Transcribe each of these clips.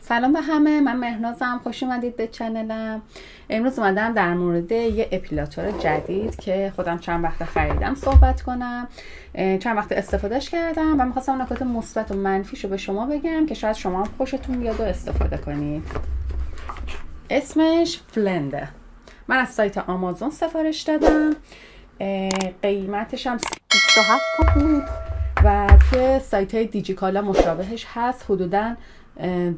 سلام به همه، من مهنازم. خوش اومدید به چنلم. امروز اومدم در مورد یه اپیلاتور جدید که خودم چند وقت خریدم صحبت کنم. چند وقت استفادهش کردم و می‌خواستم نکات مثبت و منفیشو به شما بگم که شاید شما هم خوشتون بیاد و استفاده کنید. اسمش فلنده. من از سایت آمازون سفارش دادم. قیمتش هم 27 بود و که سایت های دیجیکالا مشابهش هست، حدوداً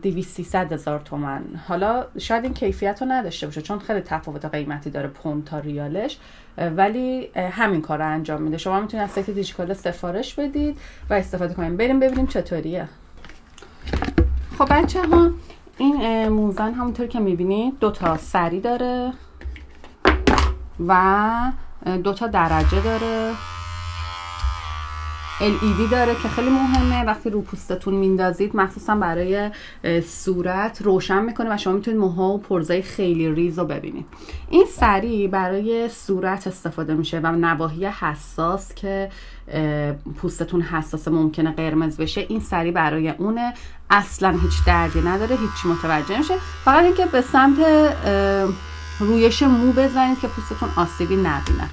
200-300 هزار تومن. حالا شاید این کیفیت رو نداشته باشه چون خیلی تفاوت قیمتی داره پوند تا ریالش، ولی همین کار رو انجام میده. شما میتونید از سایت دیجیکالا سفارش بدید و استفاده کنید. بریم ببینیم چطوریه. خب بچه ها، این موزن همونطور که میبینید 2 تا سری داره و 2 تا درجه داره. LED داره که خیلی مهمه. وقتی رو پوستتون میندازید مخصوصا برای صورت روشن میکنه و شما میتونید موها و پرزای خیلی ریز رو ببینید. این سری برای صورت استفاده میشه و نواحی حساس که پوستتون حساس ممکنه قرمز بشه، این سری برای اونه. اصلا هیچ دردی نداره، هیچی متوجه نمیشه. فقط اینکه به سمت رویش مو بزنید که پوستتون آسیبی نبینه.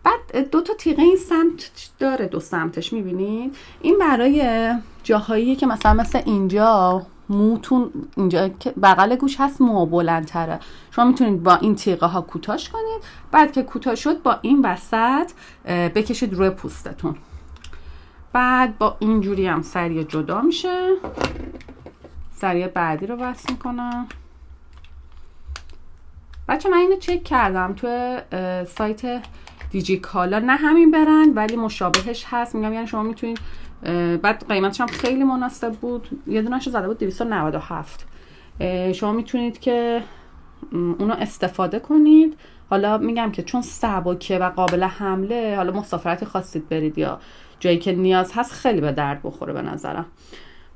بعد 2 تا تیغه این سمت داره، 2 سمتش میبینید. این برای جاهایی که مثلا اینجا موتون، اینجا که بغل گوش هست مو بلندتره، شما میتونید با این تیغه ها کوتاش کنید. بعد که کوتاه شد با این وسط بکشید روی پوستتون. بعد با اینجوری هم سری جدا میشه. سری بعدی رو وصل میکنم. بچه من اینو چک کردم تو سایت دیجیکالا، نه همین برند ولی مشابهش هست. میگم یعنی شما میتونید، بعد قیمتش هم خیلی مناسب بود، یه دونه‌شو زده بود 297. شما میتونید که اونو استفاده کنید. حالا میگم که چون سبکه و قابل حمله، حالا مسافرتی خواستید برید یا جایی که نیاز هست، خیلی به درد بخوره به نظرم.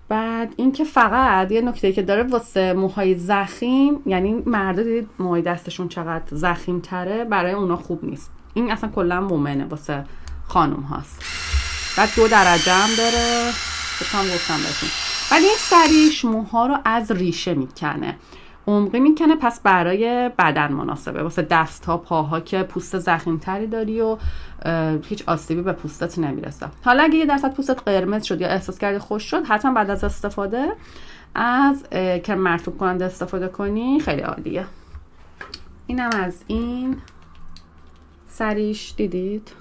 بعد این که فقط یه نکته که داره واسه موهای ضخیم، یعنی مردا دیدید موهای دستشون چقدر ضخیم تره، برای اونا خوب نیست. این اصلا کلا مومنه، واسه خانم هاست. بعد 2 درجه هم داره، بخوام گفتم بهتون. بعد این سریش موها رو از ریشه میکنه، عمقی میکنه، پس برای بدن مناسبه. واسه دست ها، پاها که پوست ضخیم تری داری و هیچ آسیبی به پوستت نمیرسه. حالا اگه 1% پوستت قرمز شد یا احساس کردی خوش شد، حتما بعد از استفاده از کرم مرطوب کننده استفاده کنی، خیلی عالیه. اینم از این سریش، دیدید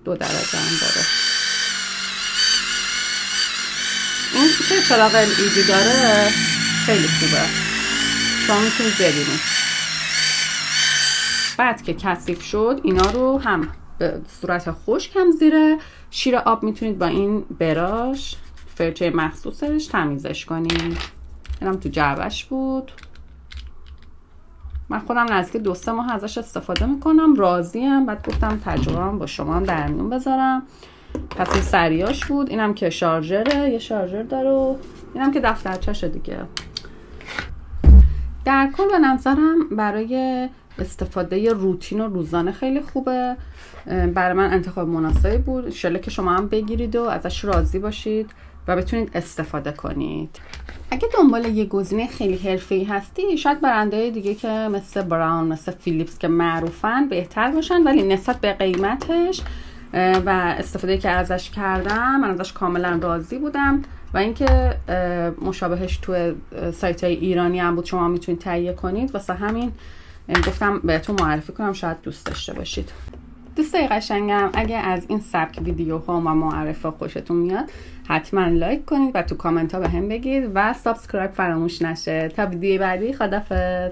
2 درجه هم داره. این که چراغ LED داره خیلی خوبه، شما میتونید ببینید. بعد که کثیف شد اینا رو هم به صورت خشک هم زیر شیر آب میتونید با این براش، فرچه مخصوصش، تمیزش کنید. اینم تو جعبش بود. من خودم نزدیک 2-3 ماه ازش استفاده میکنم، راضیم. بعد گفتم تجربه‌ام با شما هم در میون بذارم. پس این سریاش بود. اینم که شارژره، یه شارژر داره. اینم که دفترچه‌شه دیگه. در کل به نظرم برای استفاده روتین و روزانه خیلی خوبه. برای من انتخاب مناسبی بود. انشالله که شما هم بگیرید و ازش راضی باشید و بتونید استفاده کنید. اگه دنبال یه گزینه خیلی حرفه‌ای هستی، شاید برندهای دیگه که مثل براون، مثل فیلیپس که معروفن بهتر باشن، ولی نسبت به قیمتش و استفاده که ازش کردم، من ازش کاملا راضی بودم. و اینکه مشابهش تو سایت های ایرانی هم بود، شما میتونید تهیه کنید. واسه همین گفتم بهتون معرفی کنم، شاید دوست داشته باشید. دوستای قشنگم، اگه از این سبک ویدیوها و معرفی خوشتون میاد، حتما لایک کنید و تو کامنت ها به هم بگید و سابسکرایب فراموش نشه. تا ویدیو بعدی، خدافظ.